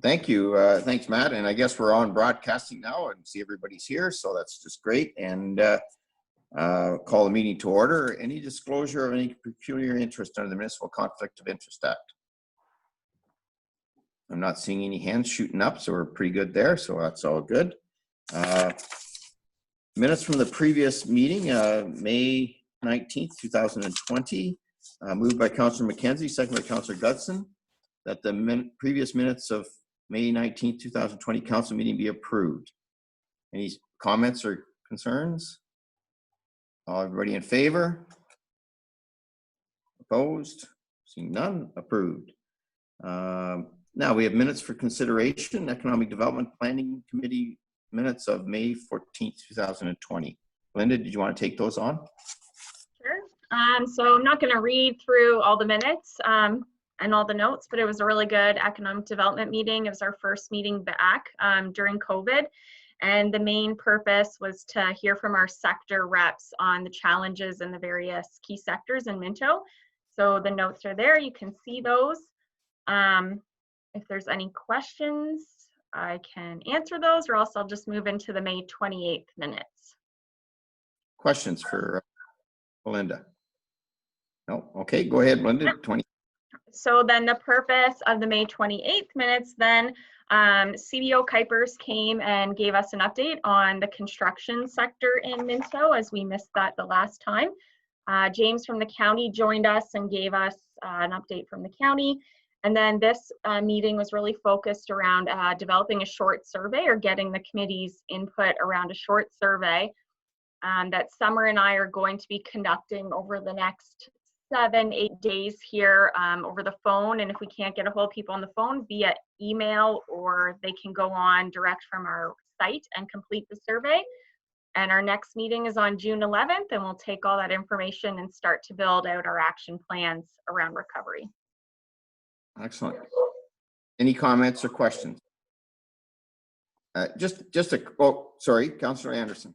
Thank you. Thanks, Matt. And I guess we're on broadcasting now and see everybody's here. So that's just great. And call the meeting to order. Any disclosure of any peculiar interest under the Municipal Conflict of Interest Act? I'm not seeing any hands shooting up, so we're pretty good there. So that's all good. Minutes from the previous meeting, May 19th, 2020, moved by Councillor McKenzie, second by Councillor Gudson, that the previous minutes of May 19th, 2020 council meeting be approved. Any comments or concerns? Everybody in favor? Opposed? Seeing none, approved. Now we have minutes for consideration, Economic Development Planning Committee minutes of May 14th, 2020. Linda, did you want to take those on? Sure. So I'm not going to read through all the minutes and all the notes, but it was a really good economic development meeting. It was our first meeting back during COVID. And the main purpose was to hear from our sector reps on the challenges in the various key sectors in Minto. So the notes are there, you can see those. If there's any questions, I can answer those, or else I'll just move into the May 28th minutes. Questions for Linda? No? Okay, go ahead, Linda. 20. So then the purpose of the May 28th minutes then, CBO Kuipers came and gave us an update on the construction sector in Minto, as we missed that the last time. James from the county joined us and gave us an update from the county. And then this meeting was really focused around developing a short survey, or getting the committee's input around a short survey that Summer and I are going to be conducting over the next 7-8 days here over the phone. And if we can't get a hold of people on the phone, via email, or they can go on direct from our site and complete the survey. And our next meeting is on June 11th, and we'll take all that information and start to build out our action plans around recovery. Excellent. Any comments or questions? Oh, sorry, Councillor Anderson.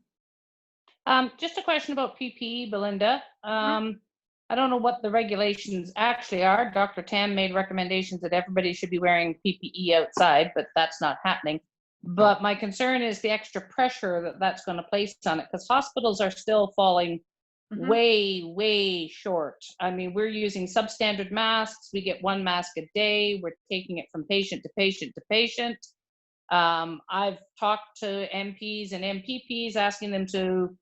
Just a question about PPE, Belinda. I don't know what the regulations actually are. Dr. Tam made recommendations that everybody should be wearing PPE outside, but that's not happening. But my concern is the extra pressure that that's going to place on it, because hospitals are still falling way short. I mean, we're using substandard masks. We get one mask a day. We're taking it from patient to patient to patient. I've talked to MPs and MPPs asking them to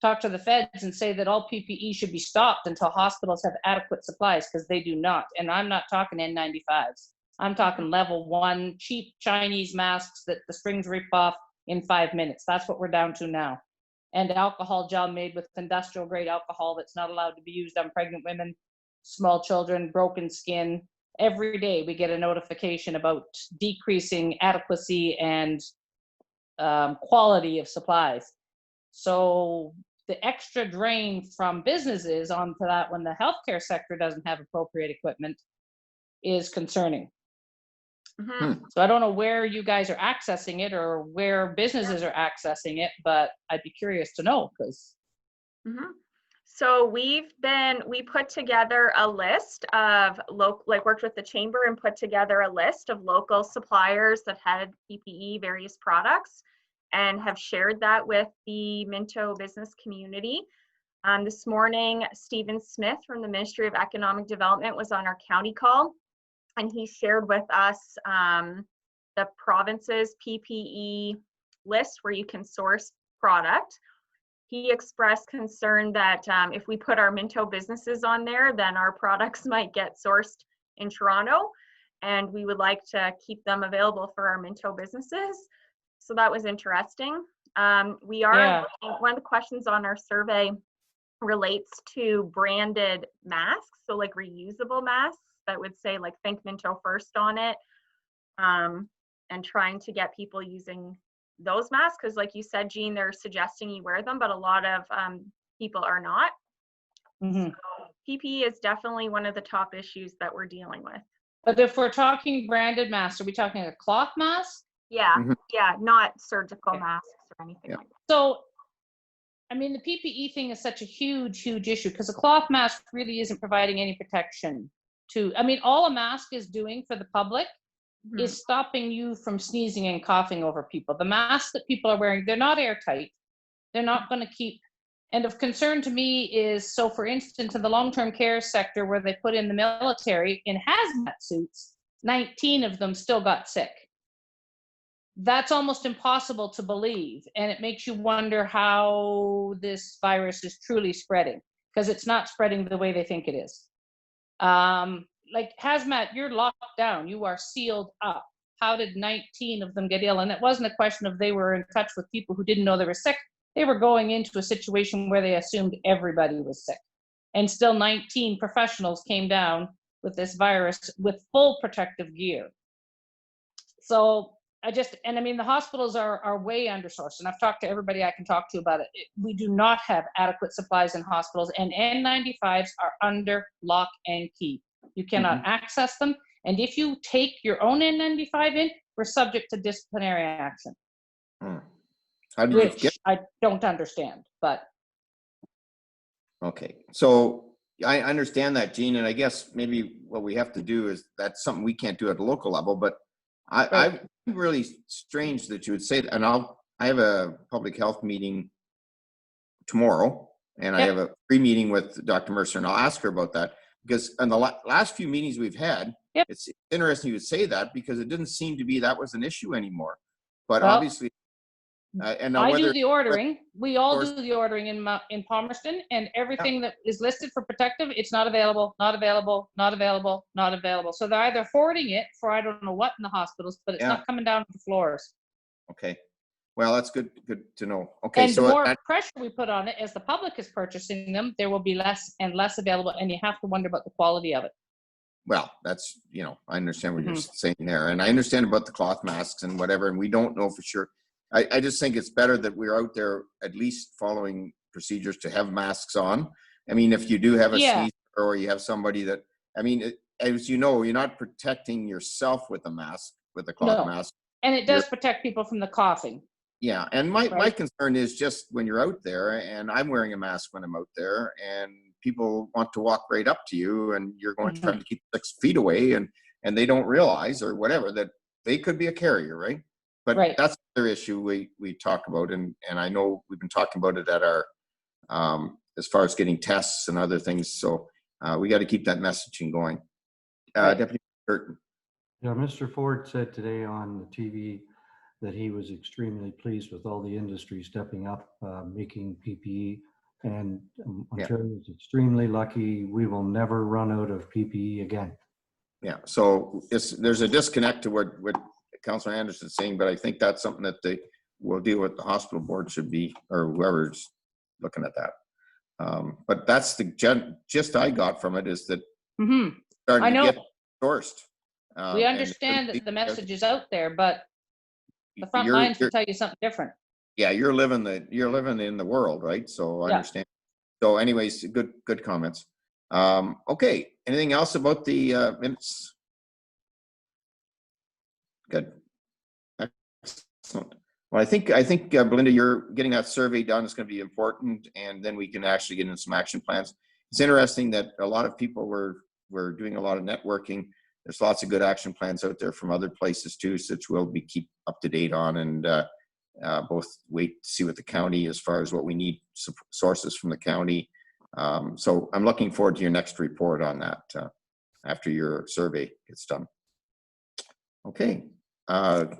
talk to the feds and say that all PPE should be stopped until hospitals have adequate supplies, because they do not. And I'm not talking N95s. I'm talking level 1 cheap Chinese masks that the strings rip off in 5 minutes. That's what we're down to now. And alcohol gel made with industrial grade alcohol that's not allowed to be used on pregnant women, small children, broken skin. Every day we get a notification about decreasing adequacy and quality of supplies. So the extra drain from businesses onto that when the healthcare sector doesn't have appropriate equipment is concerning. So I don't know where you guys are accessing it or where businesses are accessing it, but I'd be curious to know, because. So we put together a list of worked with the chamber and put together a list of local suppliers that had PPE, various products, and have shared that with the Minto business community. This morning, Stephen Smith from the Ministry of Economic Development was on our county call, and he shared with us the province's PPE list where you can source product. He expressed concern that if we put our Minto businesses on there, then our products might get sourced in Toronto, and we would like to keep them available for our Minto businesses. So that was interesting. One of the questions on our survey relates to branded masks, so like reusable masks that would say like Think Minto First on it, and trying to get people using those masks, because like you said, Jean, they're suggesting you wear them, but a lot of people are not. So PPE is definitely one of the top issues that we're dealing with. But if we're talking branded masks, are we talking a cloth mask? Yeah, not surgical masks or anything like that. So, I mean, the PPE thing is such a huge issue, because a cloth mask really isn't providing any protection to, I mean, all a mask is doing for the public is stopping you from sneezing and coughing over people. The masks that people are wearing, they're not airtight. They're not going to keep. And of concern to me is, so for instance, in the long-term care sector where they put in the military in hazmat suits, 19 of them still got sick. That's almost impossible to believe. And it makes you wonder how this virus is truly spreading, because it's not spreading the way they think it is. Like hazmat, you're locked down, you are sealed up. How did 19 of them get ill? And it wasn't a question of they were in touch with people who didn't know they were sick. They were going into a situation where they assumed everybody was sick. And still 19 professionals came down with this virus with full protective gear. So I mean, the hospitals are way undersourced, and I've talked to everybody I can talk to about it. We do not have adequate supplies in hospitals, and N95s are under lock and key. You cannot access them, and if you take your own N95 in, we're subject to disciplinary action. How do you which I don't understand, but. Okay, so I understand that, Gene, and I guess maybe what we have to do is, that's something we can't do at the local level, but I'm really strange that you would say that. And I have a public health meeting tomorrow, and I have a pre-meeting with Dr. Mercer, and I'll ask her about that, because in the last few meetings we've had, it's interesting you would say that, because it didn't seem to be that was an issue anymore. But obviously, and I do the ordering. We all do the ordering in Palmerston, and everything that is listed for protective, it's not available, not available, not available, not available. So they're either forwarding it for I don't know what in the hospitals, but it's not coming down to the floors. Okay, well, that's good to know. Okay, and so the more pressure we put on it, as the public is purchasing them, there will be less and less available, and you have to wonder about the quality of it. Well, that's, I understand what you're saying there, and I understand about the cloth masks and whatever, and we don't know for sure. I just think it's better that we're out there at least following procedures to have masks on. I mean, if you do have a sneeze, or you have somebody that, I mean, as you know, you're not protecting yourself with a mask, with a cloth mask. And it does protect people from the coughing. Yeah, and my concern is just when you're out there, and I'm wearing a mask when I'm out there, and people want to walk right up to you, and you're going to try to keep 6 feet away, and they don't realize, or whatever, that they could be a carrier, right? But that's another issue we talk about, and I know we've been talking about it at our, as far as getting tests and other things, so we got to keep that messaging going. Deputy Curtin. Yeah, Mr. Ford said today on the TV that he was extremely pleased with all the industry stepping up, making PPE, and Ontario is extremely lucky. We will never run out of PPE again. Yeah, so there's a disconnect to what Councillor Anderson is saying, but I think that's something that they will deal with. The hospital board should be, or whoever's looking at that. But that's the gist I got from it, is that starting to get sourced. We understand that the message is out there, but the front lines will tell you something different. Yeah, you're living in the world, right? So I understand. So anyways, good comments. Okay, anything else about the minutes? Good. Excellent. Well, I think Belinda, you're getting that survey done. It's going to be important, and then we can actually get into some action plans. It's interesting that a lot of people were doing a lot of networking. There's lots of good action plans out there from other places too, which we'll be keep up to date on, and both wait to see what the county, as far as what we need, sources from the county. So I'm looking forward to your next report on that after your survey gets done. Okay. I'll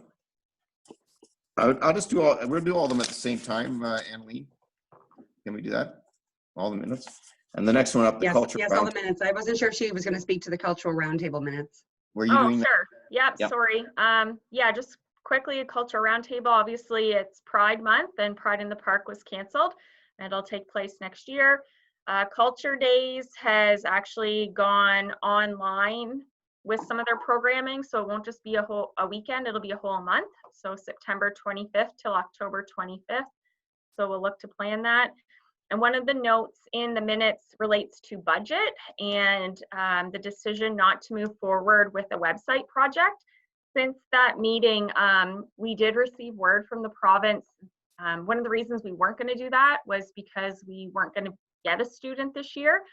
just do we'll do all of them at the same time, Annalee. Can we do that? All the minutes? And the next one up, the culture. Yes, all the minutes. I wasn't sure if she was going to speak to the cultural roundtable minutes. Were you doing that? Sure. Yep, sorry. Just quickly, a cultural roundtable. Obviously, it's Pride Month, and Pride in the Park was canceled, and it'll take place next year. Culture Days has actually gone online with some of their programming, so it won't just be a weekend, it'll be a whole month. So September 25th till October 25th. So we'll look to plan that. And one of the notes in the minutes relates to budget and the decision not to move forward with a website project. Since that meeting, we did receive word from the province. One of the reasons we weren't going to do that was because we weren't going to get a student this year.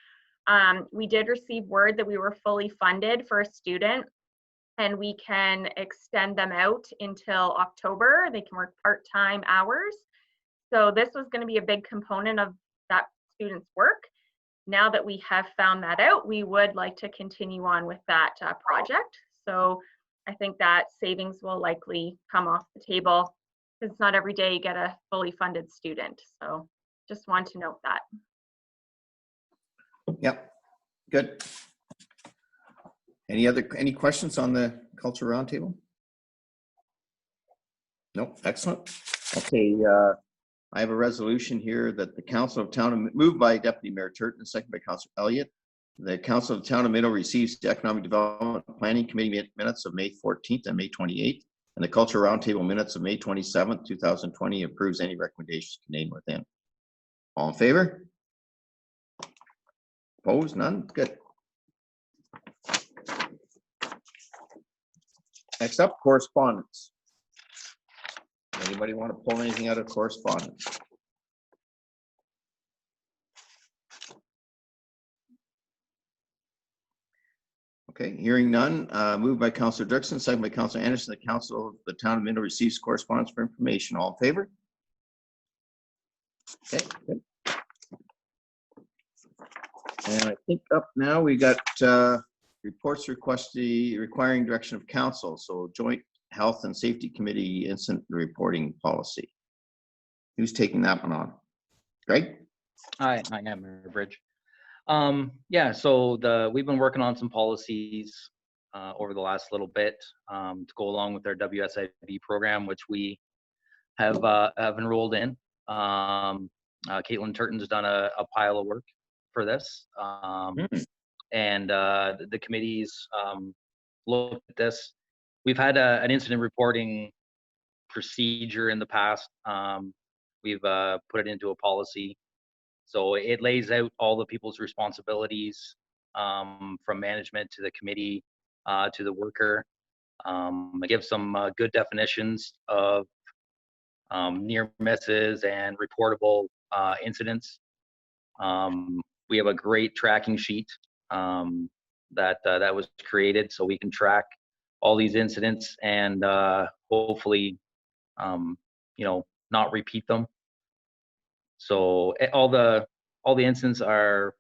We did receive word that we were fully funded for a student, and we can extend them out until October. They can work part-time hours. So this was going to be a big component of that student's work. Now that we have found that out, we would like to continue on with that project. So I think that savings will likely come off the table, because it's not every day you get a fully funded student. So just want to note that. Yep, good. Any questions on the culture roundtable? Nope, excellent. Okay, I have a resolution here that the Council of Town, moved by Deputy Mayor Turton, second by Councillor Elliott. The Council of Town of Minto receives the Economic Development Planning Committee minutes of May 14th and May 28th, and the Culture Roundtable minutes of May 27th, 2020, approves any recommendations contained within. All in favor? Opposed? None? Good. Next up, correspondence. Anybody want to pull anything out of correspondence? Okay, hearing none. Moved by Councillor Dirksen, second by Councillor Anderson. The Council of the Town of Minto receives correspondence for information. All in favor? Okay, good. And I think up now we got reports requiring direction of council. So Joint Health and Safety Committee incident reporting policy. Who's taking that one on? Greg? I am, Mayor Bridge. Yeah, so we've been working on some policies over the last little bit to go along with our WSIB program, which we have enrolled in. Caitlin Turton's done a pile of work for this, and the committees looked at this. We've had an incident reporting procedure in the past. We've put it into a policy. So it lays out all the people's responsibilities from management to the committee to the worker. It gives some good definitions of near misses and reportable incidents. We have a great tracking sheet that was created so we can track all these incidents and hopefully, not repeat them. So all the incidents are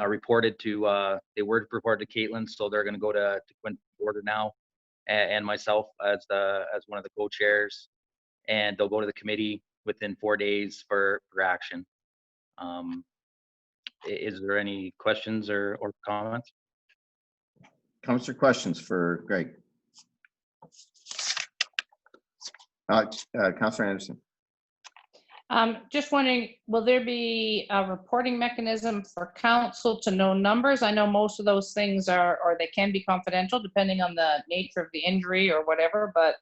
reported to, they were reported to Caitlin, so they're going to go to Quinn Porter now, and myself as one of the co-chairs, and they'll go to the committee within 4 days for action. Is there any questions or comments? Comments or questions for Greg? Councillor Anderson. Just wondering, will there be a reporting mechanism for council to know numbers? I know most of those things are, or they can be confidential depending on the nature of the injury or whatever, but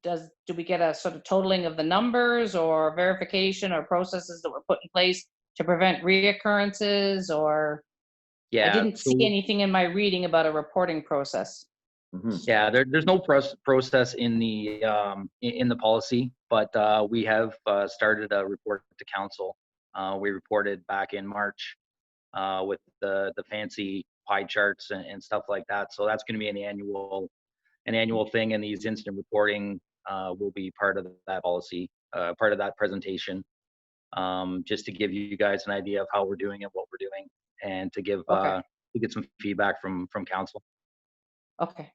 do we get a sort of totaling of the numbers or verification or processes that were put in place to prevent reoccurrences? Or Yeah, I didn't see anything in my reading about a reporting process. Yeah, there's no process in the policy, but we have started a report to council. We reported back in March with the fancy pie charts and stuff like that. So that's going to be an annual thing, and these incident reporting will be part of that policy, part of that presentation, just to give you guys an idea of how we're doing and what we're doing, and to give to get some feedback from council. Okay.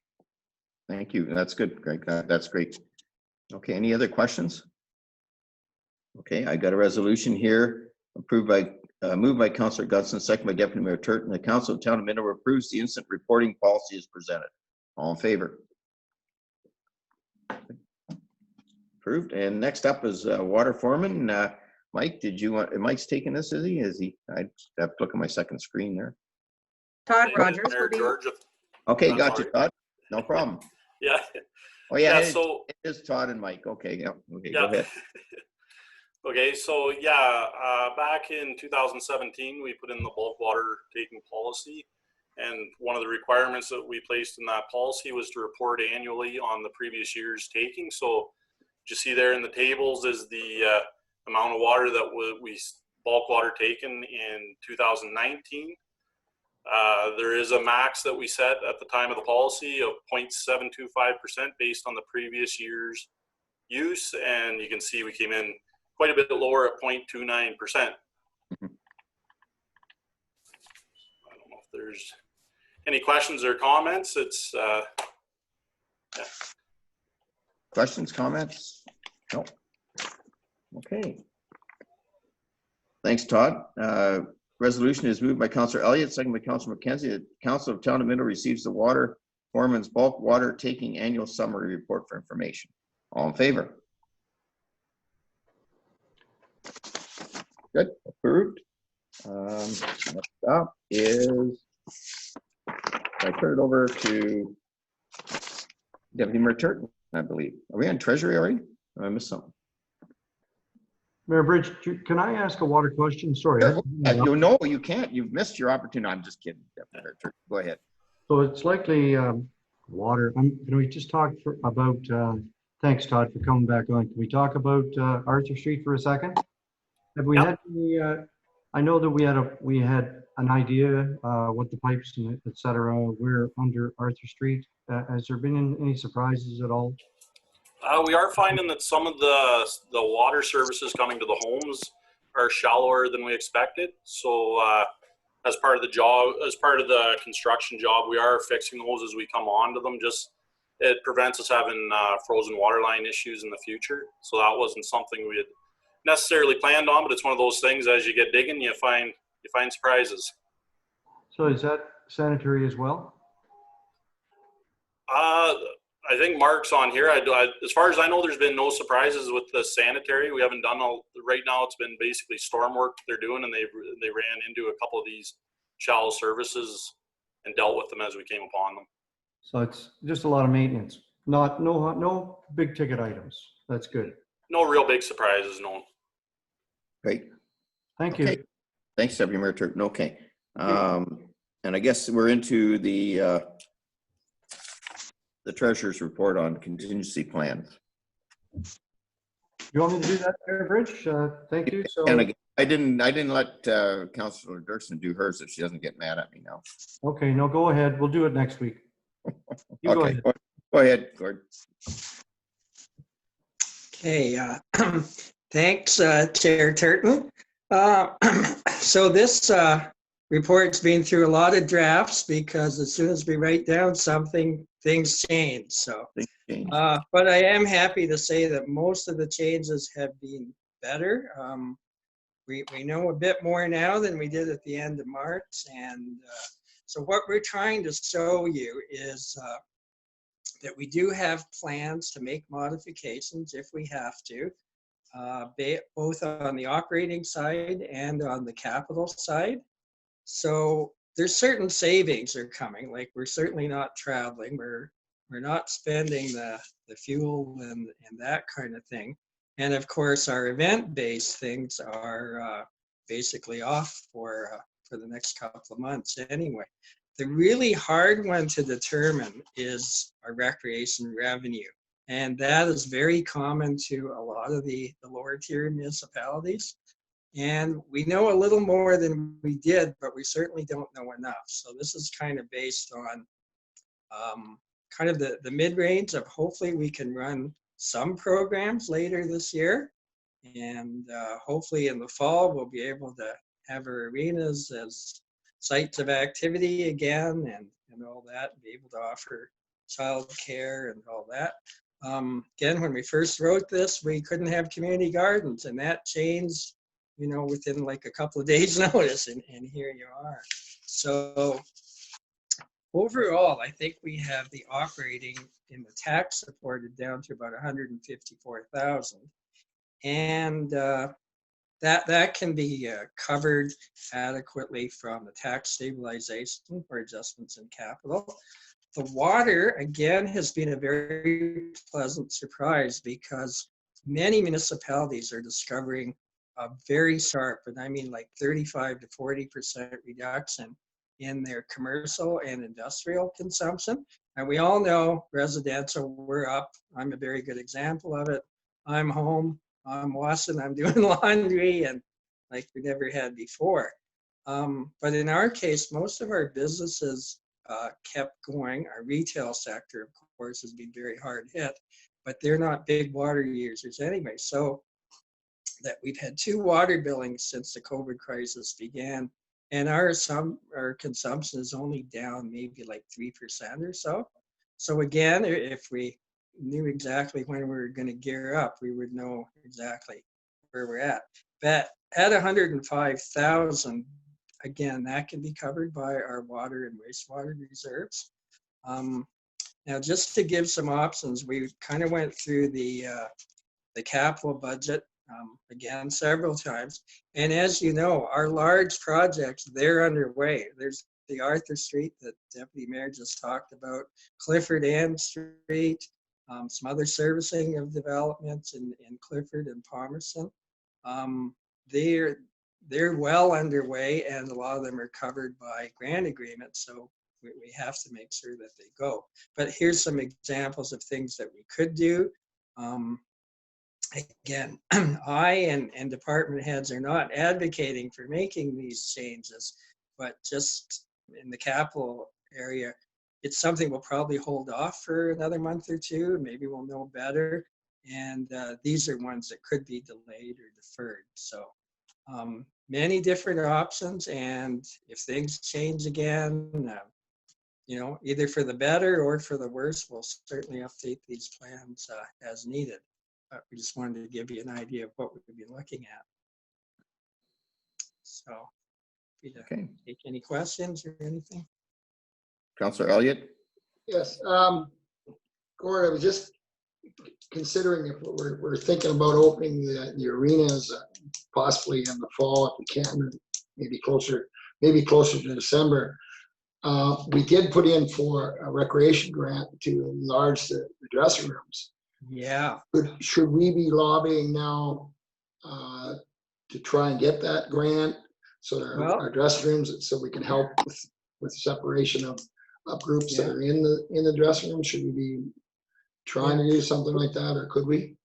Thank you. That's good, Greg. That's great. Okay, any other questions? Okay, I got a resolution here moved by Councillor Gudson, second by Deputy Mayor Turton. The Council of Town of Minto approves the incident reporting policy as presented. All in favor? Approved. And next up is water foreman. Mike, Mike's taking this, is he? I have to look at my second screen there. Todd Rogers will be. Okay, got you, Todd. No problem. Yeah. Oh yeah, so it is Todd and Mike. Okay, yeah. Okay, yeah. Go ahead. Okay, so yeah, back in 2017, we put in the bulk water taking policy, and one of the requirements that we placed in that policy was to report annually on the previous year's taking. So what you see there in the tables is the amount of water that we bulk water taken in 2019. There is a max that we set at the time of the policy of 0.725% based on the previous year's use, and you can see we came in quite a bit lower at 0.29%. I don't know if there's any questions or comments. It's yeah. Questions, comments? No. Okay. Thanks, Todd. Resolution is moved by Councillor Elliott, second by Councillor McKenzie. The Council of Town of Minto receives the water foreman's bulk water taking annual summary report for information. All in favor? Good, approved. Next up is, I turn it over to Deputy Mayor Turton, I believe. Are we on Treasury already? Or I missed something? Mayor Bridge, can I ask a water question? Sorry. You know, you can't. You've missed your opportunity. I'm just kidding. Deputy Mayor Turton. Go ahead. So it's likely water. Can we just talk about, thanks Todd for coming back on. Can we talk about Arthur Street for a second? Have we had any, I know that we had an idea what the pipes and et cetera were under Arthur Street. Has there been any surprises at all? We are finding that some of the water services coming to the homes are shallower than we expected. So as part of the job, as part of the construction job, we are fixing those as we come onto them. Just it prevents us having frozen water line issues in the future. So that wasn't something we had necessarily planned on, but it's one of those things. As you get digging, you find surprises. So is that sanitary as well? I think Mark's on here. As far as I know, there's been no surprises with the sanitary. We haven't done right now. It's been basically storm work they're doing, and they ran into a couple of these shallow services and dealt with them as we came upon them. So it's just a lot of maintenance, no big ticket items. That's good. No real big surprises, no. Great. Thank you. Okay. Thanks, Deputy Mayor Turton. Okay. And I guess we're into the treasurer's report on contingency plans. You want me to do that, Mayor Bridge? Thank you. So, And I didn't let Councillor Dirksen do hers if she doesn't get mad at me now. okay, no, go ahead. We'll do it next week. You go Okay, ahead. go ahead, Gord. Okay, thanks, Chair Turton. So this report's been through a lot of drafts because as soon as we write down something, things change. So, but I am happy to say that most of the changes have been better. We know a bit more now than we did at the end of March, and so what we're trying to show you is that we do have plans to make modifications if we have to, both on the operating side and on the capital side. So there's certain savings are coming, like we're certainly not traveling, we're not spending the fuel and that kind of thing. And of course, our event-based things are basically off for the next couple of months anyway. The really hard one to determine is our recreation revenue. And that is very common to a lot of the lower tier municipalities. And we know a little more than we did, but we certainly don't know enough. So this is kind of based on kind of the mid-range of hopefully we can run some programs later this year. And hopefully in the fall, we'll be able to have our arenas as sites of activity again and all that, and be able to offer childcare and all that. Again, when we first wrote this, we couldn't have community gardens, and that changed, you know, within like a couple of days notice, and here you are. So overall, I think we have the operating in the tax supported down to about 154,000. And that can be covered adequately from the tax stabilization or adjustments in capital. The water, again, has been a very pleasant surprise because many municipalities are discovering a very sharp, and I mean like 35 to 40% reduction in their commercial and industrial consumption. And we all know residential, we're up. I'm a very good example of it. I'm home, I'm washing, I'm doing laundry, and like we never had before. But in our case, most of our businesses kept going. Our retail sector, of course, has been very hard hit, but they're not big water users anyway. So that we've had 2 water billings since the COVID crisis began, and our consumption is only down maybe like 3% or so. So again, if we knew exactly when we were going to gear up, we would know exactly where we're at. But at 105,000, again, that can be covered by our water and wastewater reserves. Now, just to give some options, we kind of went through the capital budget again several times. And as you know, our large projects, they're underway. There's the Arthur Street that Deputy Mayor just talked about, Clifford Ann Street, some other servicing of developments in Clifford and Palmerston. They're well underway, and a lot of them are covered by grant agreements. So we have to make sure that they go. But here's some examples of things that we could do. Again, I and department heads are not advocating for making these changes, but just in the capital area, it's something we'll probably hold off for another month or 2. Maybe we'll know better. And these are ones that could be delayed or deferred. So many different options. And if things change again, you know, either for the better or for the worse, we'll certainly update these plans as needed. But we just wanted to give you an idea of what we would be looking at. So, Okay. take any questions or anything? Councillor Elliott? Yes, Gord, I was just considering if we're thinking about opening the arenas possibly in the fall if we can, maybe closer to December. We did put in for a recreation grant to enlarge the dressing rooms. Yeah. Should we be lobbying now to try and get that grant so that our dressing rooms, so we can help with separation of groups that are in the dressing room? Should we be trying to do something like that, or could we?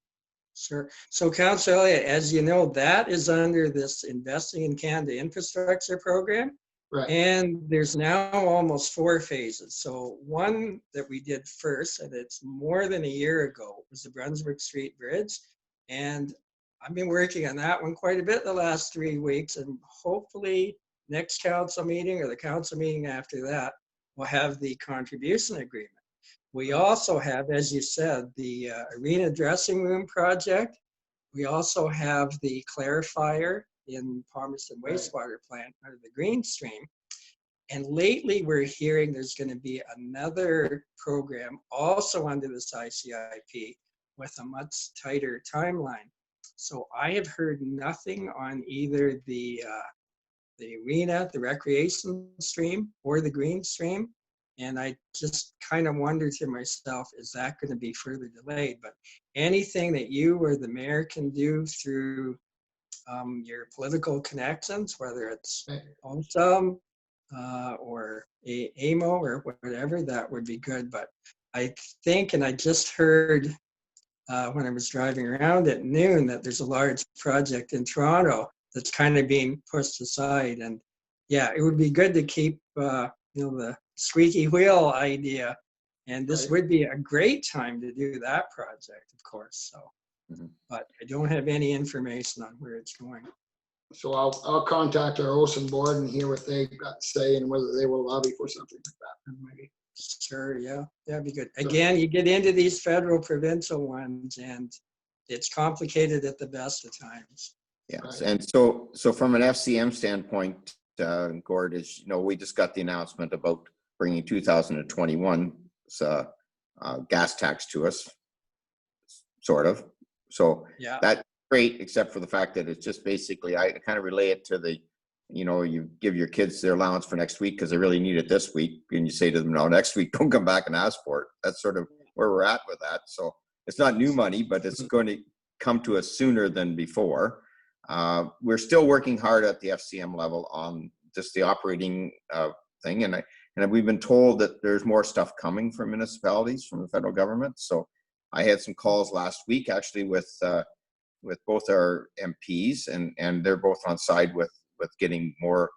Sure. So, Councillor Elliott, as you know, that is under this Investing in Canada Infrastructure Program. Right. And there's now almost 4 phases. So one that we did first, and it's more than a year ago, was the Brunswick Street Bridge. And I've been working on that one quite a bit the last 3 weeks. And hopefully next council meeting or the council meeting after that, we'll have the contribution agreement. We also have, as you said, the arena dressing room project. We also have the clarifier in Palmerston wastewater plant under the green stream. And lately we're hearing there's going to be another program also under this ICIP with a much tighter timeline. So I have heard nothing on either the arena, the recreation stream, or the green stream. And I just kind of wonder to myself, is that going to be further delayed? But anything that you or the mayor can do through your political connections, whether it's OSUM or AMO or whatever, that would be good. But I think, and I just heard when I was driving around at noon, that there's a large project in Toronto that's kind of being pushed aside. And yeah, it would be good to keep the squeaky wheel idea. And this would be a great time to do that project, of course. So. But I don't have any information on where it's going. So I'll contact our OSUM board and hear what they got to say and whether they will lobby for something like that. Maybe. Sure, yeah, that'd be good. Again, you get into these federal provincial ones and it's complicated at the best of times. Yes, and so from an FCM standpoint, Gord, is, you know, we just got the announcement about bringing 2021 gas tax to us, sort of. So yeah, that's great, except for the fact that it's just basically, I kind of relay it to the, you know, you give your kids their allowance for next week because they really need it this week. And you say to them, no, next week, don't come back and ask for it. That's sort of where we're at with that. So it's not new money, but it's going to come to us sooner than before. We're still working hard at the FCM level on just the operating thing. And we've been told that there's more stuff coming from municipalities, from the federal government. So I had some calls last week actually with both our MPs, and they're both on side with getting more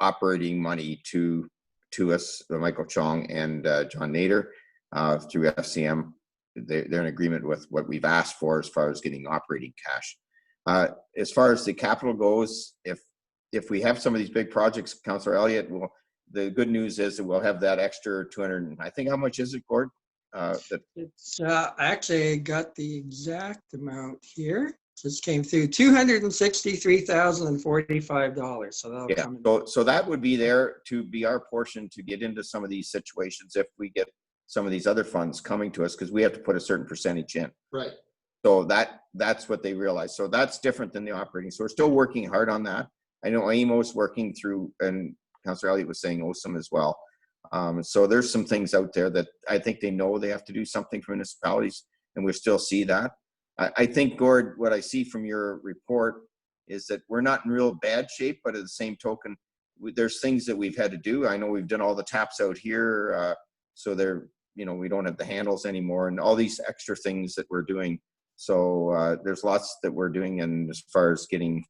operating money to us, Michael Chong and John Nader through FCM. They're in agreement with what we've asked for as far as getting operating cash. As far as the capital goes, if we have some of these big projects, Councillor Elliott, the good news is that we'll have that extra 200. I think, how much is it, Gord? It's actually got the exact amount here. Just came through $263,045. So that'll come in. So that would be there to be our portion to get into some of these situations if we get some of these other funds coming to us, because we have to put a certain percentage in. Right. So that's what they realize. So that's different than the operating. So we're still working hard on that. I know AMO's working through, and Councillor Elliott was saying OSAM as well. So there's some things out there that I think they know they have to do something for municipalities, and we still see that. I think, Gord, what I see from your report is that we're not in real bad shape, but at the same token, there's things that we've had to do. I know we've done all the taps out here, so they're, we don't have the handles anymore, and all these extra things that we're doing. So there's lots that we're doing, and as far as getting,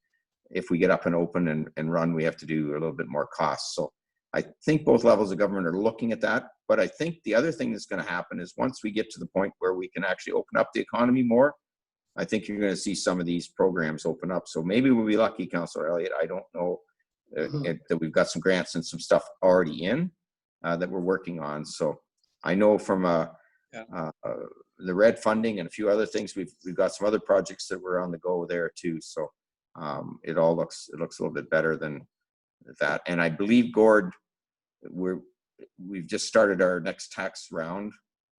if we get up and open and run, we have to do a little bit more costs. So I think both levels of government are looking at that. But I think the other thing that's going to happen is once we get to the point where we can actually open up the economy more, I think you're going to see some of these programs open up. So maybe we'll be lucky, Councillor Elliott. I don't know that we've got some grants and some stuff already in that we're working on. So I know from the red funding and a few other things, we've got some other projects that were on the go there too. So it looks a little bit better than that. And I believe, Gord, we've just started our next tax round.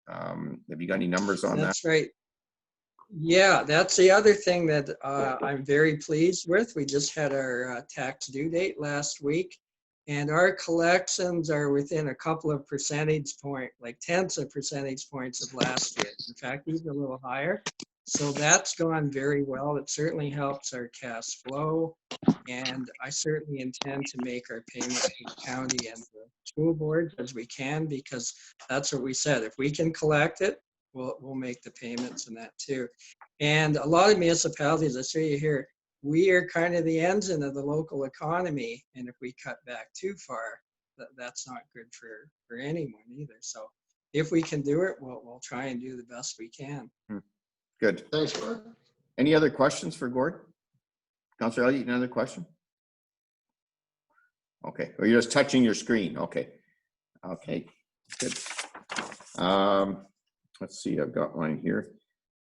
Have you got any numbers on that? That's right. Yeah, that's the other thing that I'm very pleased with. We just had our tax due date last week, and our collections are within a couple of percentage points, like tenths of percentage points of last year. In fact, even a little higher. So that's gone very well. It certainly helps our cash flow, and I certainly intend to make our payments to the county and the school board as we can, because that's what we said. If we can collect it, we'll make the payments and that too. And a lot of municipalities, I see you here, we are kind of the engine of the local economy. And if we cut back too far, that's not good for anyone either. So if we can do it, we'll try and do the best we can. Good. Thanks, Gord. Any other questions for Gord? Councillor Elliott, another question? Okay, or you're just touching your screen. Okay. Okay, good. Let's see, I've got mine here.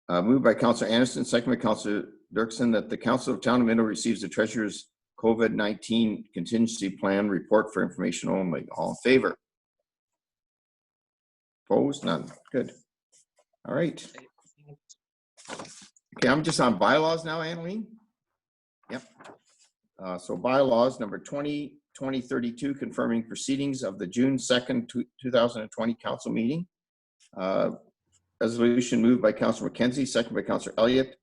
Moved by Councillor Anderson, second by Councillor Dirksen, that the Council of Town of Minto receives the Treasurer's COVID-19 contingency plan report for information only. All in favor? Opposed? None. Good. All right. Okay, I'm just on bylaws now, Annalene. Yep. So bylaws number 2032, confirming proceedings of the June 2nd, 2020 council meeting. Resolution moved by Councillor McKenzie, second by Councillor Elliott,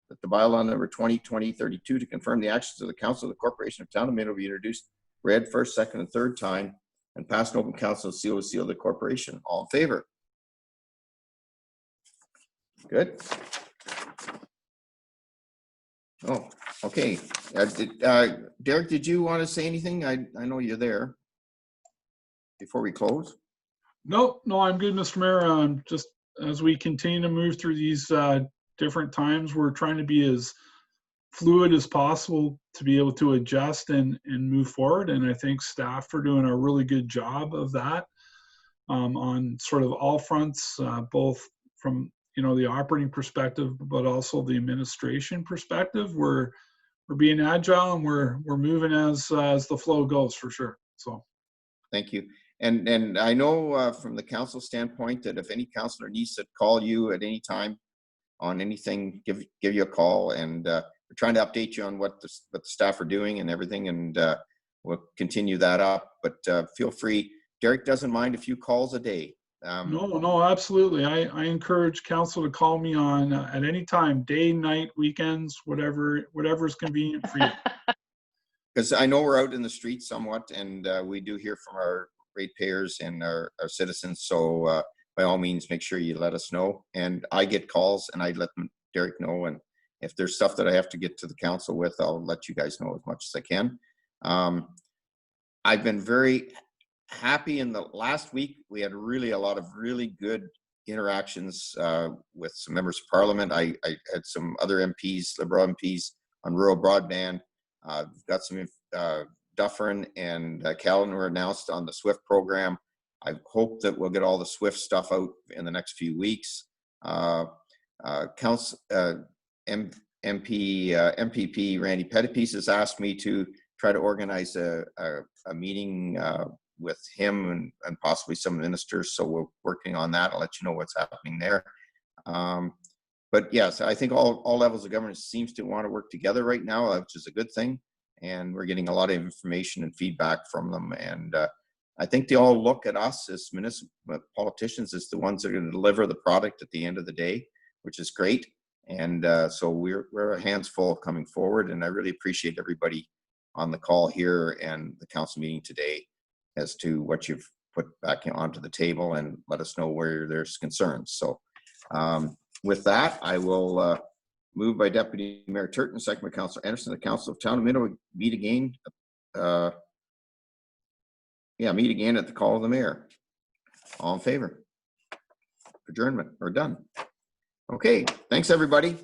that the bylaw number 2020-32 to confirm the actions of the Council of the Corporation of Town of Minto be introduced, read first, second, and third time, and passed an open council seal with seal of the corporation. All in favor? Good. Oh, okay. Derek, did you want to say anything? I know you're there. Before we close? No, I'm good, Mr. Mayor. Just as we continue to move through these different times, we're trying to be as fluid as possible to be able to adjust and move forward. And I think staff are doing a really good job of that on sort of all fronts, both from the operating perspective, but also the administration perspective. We're being agile and we're moving as the flow goes, for sure. So, thank you. And I know from the council standpoint that if any councillor needs to call you at any time on anything, give you a call, and we're trying to update you on what the staff are doing and everything, and we'll continue that up. But feel free. Derek doesn't mind a few calls a day. No, absolutely. I encourage council to call me on at any time, day, night, weekends, whatever is convenient for you. Because I know we're out in the streets somewhat, and we do hear from our ratepayers and our citizens. So by all means, make sure you let us know. And I get calls, and I let Derek know. And if there's stuff that I have to get to the council with, I'll let you guys know as much as I can. I've been very happy. In the last week, we had really a lot of really good interactions with some members of parliament. I had some other MPs, Liberal MPs, on rural broadband. We've got some Dufferin and Callan were announced on the SWIFT program. I hope that we'll get all the SWIFT stuff out in the next few weeks. MPP Randy Pettipies has asked me to try to organize a meeting with him and possibly some ministers. So we're working on that. I'll let you know what's happening there. But yes, I think all levels of government seems to want to work together right now, which is a good thing. And we're getting a lot of information and feedback from them. And I think they all look at us as municipal politicians as the ones that are going to deliver the product at the end of the day, which is great. And so we're a hands full coming forward. And I really appreciate everybody on the call here and the council meeting today as to what you've put back onto the table and let us know where there's concerns. So with that, I will move by Deputy Mayor Turton, second by Councillor Anderson. The Council of Town of Minto meet again. Meet again at the call of the mayor. All in favor? Adjournment or done. Okay, thanks everybody.